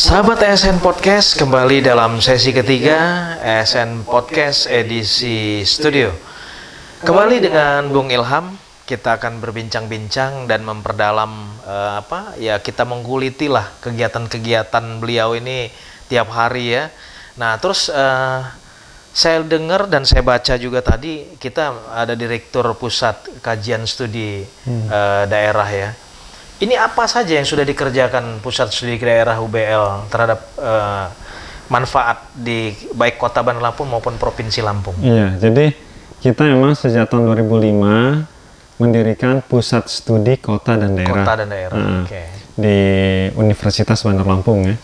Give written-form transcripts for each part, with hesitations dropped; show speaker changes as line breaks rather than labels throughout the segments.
Sahabat ASN Podcast, kembali dalam sesi ketiga ASN Podcast edisi studio. Kembali dengan Bung Ilham, kita akan berbincang-bincang dan memperdalam kita mengguliti lah kegiatan-kegiatan beliau ini tiap hari ya. Nah, terus saya dengar dan saya baca juga tadi kita ada Direktur Pusat Kajian Studi Daerah ya. Ini apa saja yang sudah dikerjakan Pusat Studi Daerah UBL terhadap manfaat di baik Kota Bandar Lampung maupun Provinsi Lampung?
Iya, jadi kita memang sejak tahun 2005 mendirikan Pusat Studi Kota dan Daerah, di Universitas Bandar Lampung ya.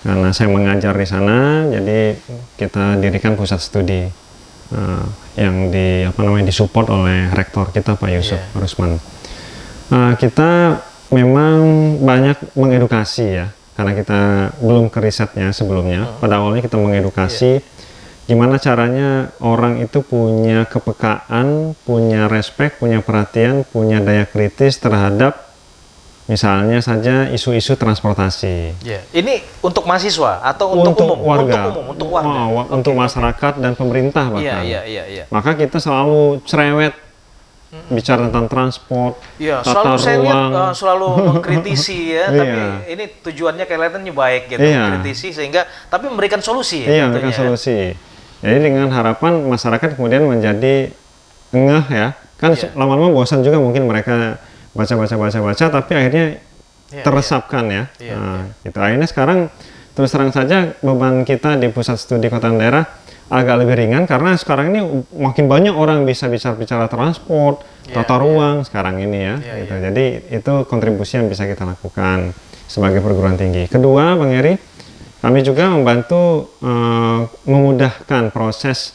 Karena saya mengajar di sana, jadi kita dirikan Pusat Studi yang disupport oleh Rektor kita Pak Yusuf Rusman. Kita memang banyak mengedukasi ya, karena kita belum ke risetnya sebelumnya. Pada awalnya kita mengedukasi gimana caranya orang itu punya kepekaan, punya respek, punya perhatian, punya daya kritis terhadap misalnya saja isu-isu transportasi.
Ini untuk mahasiswa atau untuk umum?
Warga,
untuk warga,
untuk masyarakat dan pemerintah bahkan. Maka kita selalu cerewet bicara tentang transport, tata ruang,
selalu mengkritisi ya, tapi ini tujuannya kelihatannya baik gitu, kritisi sehingga tapi memberikan solusi.
Memberikan solusi. Jadi dengan harapan masyarakat kemudian menjadi ngeh ya, kan lama-lama bosan juga mungkin mereka baca, tapi akhirnya teresapkan ya. Gitu. Akhirnya sekarang terus terang saja beban kita di Pusat Studi Kota dan Daerah agak lebih ringan karena sekarang ini makin banyak orang bisa bicara transport, tata ruang sekarang ini ya. Gitu. Jadi itu kontribusi yang bisa kita lakukan sebagai perguruan tinggi. Kedua, Bang Eri, kami juga membantu memudahkan proses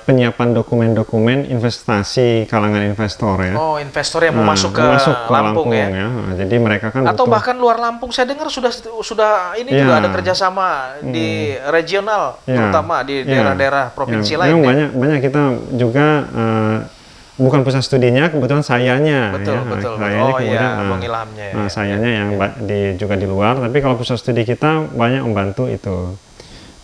penyiapan dokumen-dokumen investasi kalangan investor ya.
Oh, investor yang mau masuk ke Lampung ya.
Jadi mereka kan
atau bahkan luar Lampung, saya dengar sudah ini juga ada kerjasama di regional, terutama di daerah-daerah provinsi lain.
Banyak kita juga bukan pusat studinya, kebetulan sayanya.
Betul. Bung Ilhamnya.
Sayanya yang juga di luar, tapi kalau pusat studi kita banyak membantu itu.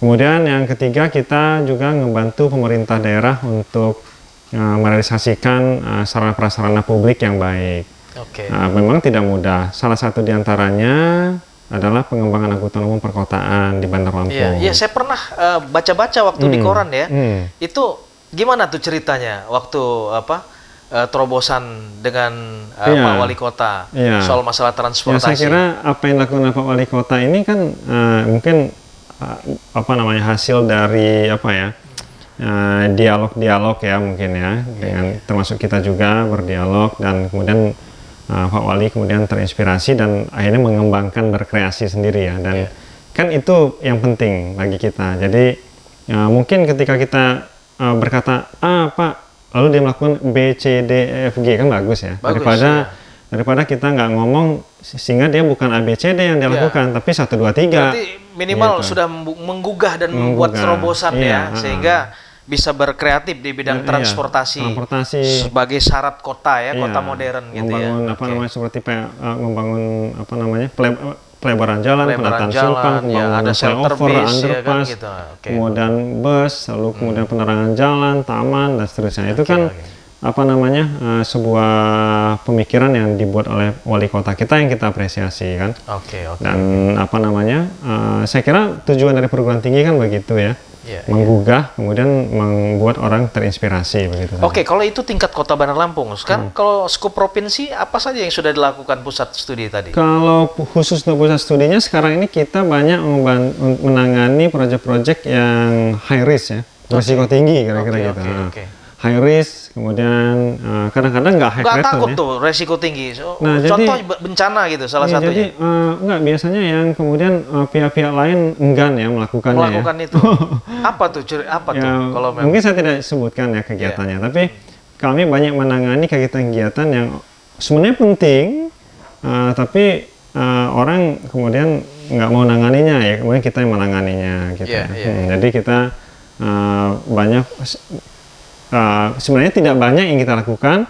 Kemudian yang ketiga, kita juga membantu pemerintah daerah untuk merealisasikan sarana prasarana publik yang baik. Memang tidak mudah. Salah satu diantaranya adalah pengembangan angkutan umum perkotaan di Bandar Lampung.
Iya, saya pernah baca-baca waktu di koran ya. Itu gimana tuh ceritanya waktu terobosan dengan Pak Wali Kota soal masalah transportasi?
Saya kira apa yang dilakukan Pak Wali Kota ini kan mungkin hasil dari dialog-dialog ya mungkin ya, dengan termasuk kita juga berdialog dan kemudian Pak Wali kemudian terinspirasi dan akhirnya mengembangkan berkreasi sendiri ya, dan kan itu yang penting bagi kita. Jadi mungkin ketika kita berkata Pak, lalu dia melakukan B, C, D, E, F, G kan bagus ya, daripada kita nggak ngomong sehingga dia bukan A, B, C, D yang dia lakukan, tapi 1, 2, 3.
Berarti minimal sudah menggugah dan membuat terobosan sehingga bisa berkreatif di bidang transportasi sebagai syarat kota ya, kota modern gitu ya.
Seperti membangun pelebaran jalan, penataan simpang, pembangunan flyover, underpass, kemudian bus, lalu kemudian penerangan jalan, taman dan seterusnya. Itu kan sebuah pemikiran yang dibuat oleh wali kota kita yang kita apresiasi kan. Dan saya kira tujuan dari perguruan tinggi kan begitu ya. Menggugah, kemudian membuat orang terinspirasi begitu.
Kalau itu tingkat Kota Bandar Lampung. Sekarang kalau skup provinsi apa saja yang sudah dilakukan pusat studi tadi? Kalau
khusus untuk pusat studinya sekarang ini kita banyak menangani proyek-proyek yang high risk ya, risiko tinggi kira-kira gitu. High risk, kemudian kadang-kadang nggak high return.
Nggak takut tuh resiko tinggi. Contoh bencana gitu salah satunya.
Jadi biasanya yang kemudian pihak-pihak lain enggan ya melakukan
itu. Apa tuh kalau
mungkin saya tidak sebutkan ya kegiatannya, tapi kami banyak menangani kegiatan-kegiatan yang sebenarnya penting, tapi orang kemudian nggak mau menanganinya ya, kemudian kita yang menanganinya gitu. Jadi kita banyak sebenarnya tidak banyak yang kita lakukan,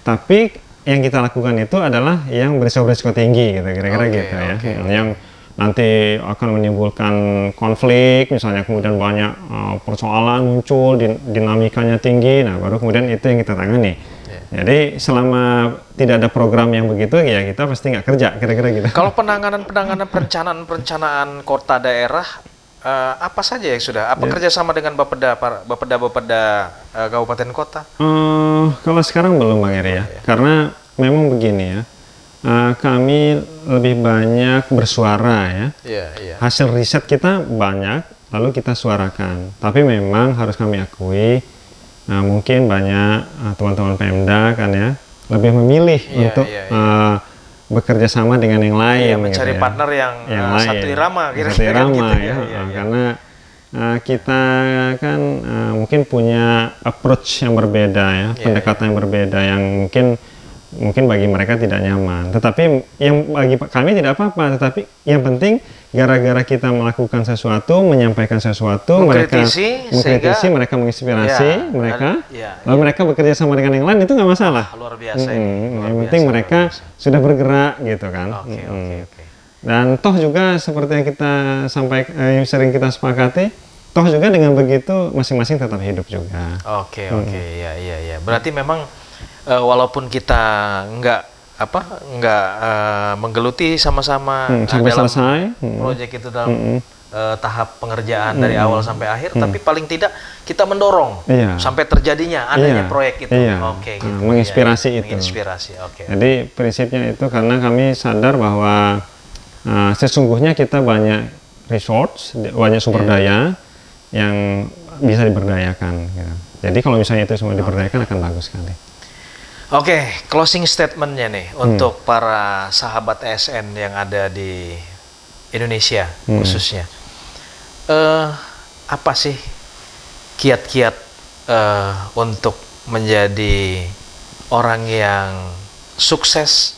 tapi yang kita lakukan itu adalah yang berisiko tinggi gitu, kira-kira gitu ya. Yang nanti akan menimbulkan konflik, misalnya kemudian banyak persoalan muncul, dinamikanya tinggi, nah baru kemudian itu yang kita tangani. Jadi selama tidak ada program yang begitu, ya kita pasti nggak kerja, kira-kira gitu.
Kalau penanganan perencanaan kota daerah, apa saja yang sudah? Apa kerjasama dengan Bapeda kabupaten kota?
Kalau sekarang belum Bang Eri ya, karena memang begini ya, kami lebih banyak bersuara ya. Hasil riset kita banyak, lalu kita suarakan. Tapi memang harus kami akui, mungkin banyak teman-teman Pemda kan ya lebih memilih untuk bekerja sama dengan yang lain,
mencari
gitu,
partner yang satu irama,
satu irama gitu, karena kita kan mungkin punya approach yang berbeda ya, pendekatan yang berbeda yang mungkin bagi mereka tidak nyaman, tetapi yang bagi kami tidak apa-apa, tetapi yang penting gara-gara kita melakukan sesuatu, menyampaikan sesuatu, mereka mengkritisi, mereka menginspirasi, lalu mereka bekerja sama dengan yang lain, itu nggak masalah.
Luar biasa
yang penting mereka sudah bergerak gitu kan. Dan toh juga seperti yang kita sampaikan, sering kita sepakati, toh juga dengan begitu masing-masing tetap hidup juga.
Ya. Berarti memang walaupun kita nggak menggeluti sama-sama
sampai
dalam
selesai
proyek itu dalam tahap pengerjaan dari awal sampai akhir, tapi paling tidak kita mendorong sampai terjadinya adanya proyek itu.
Menginspirasi itu. Jadi prinsipnya itu karena kami sadar bahwa sesungguhnya kita banyak resource, banyak sumber daya yang bisa diberdayakan. Gitu. Jadi kalau misalnya itu semua diberdayakan akan bagus sekali.
Closing statement-nya nih untuk para sahabat ASN yang ada di Indonesia khususnya. Apa sih kiat-kiat untuk menjadi orang yang sukses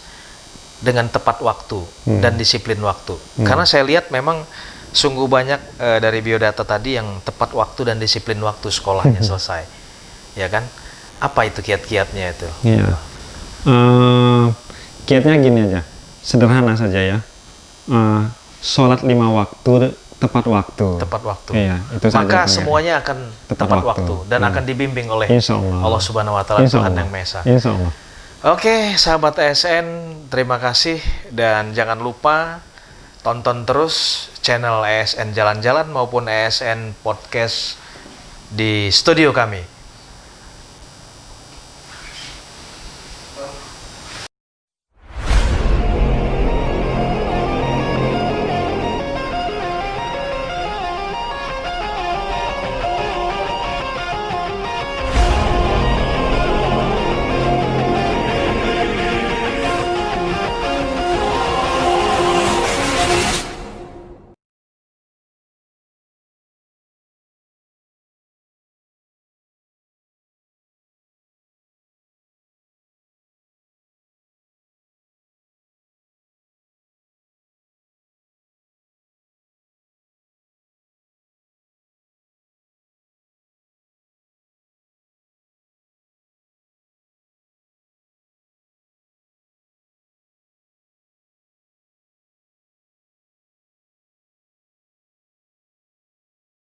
dengan tepat waktu dan disiplin waktu? Karena saya lihat memang sungguh banyak dari biodata tadi yang tepat waktu dan disiplin waktu sekolahnya selesai, ya kan? Apa itu kiat-kiatnya itu?
Kiatnya gini aja, sederhana saja ya. Sholat 5 waktu tepat waktu. Itu
maka semuanya akan tepat waktu dan akan dibimbing oleh Allah Subhanahu Wa Taala, Tuhan Yang Maha Esa.
Insya Allah.
Sahabat ASN, terima kasih dan jangan lupa tonton terus channel ASN Jalan-Jalan maupun ASN Podcast di studio kami.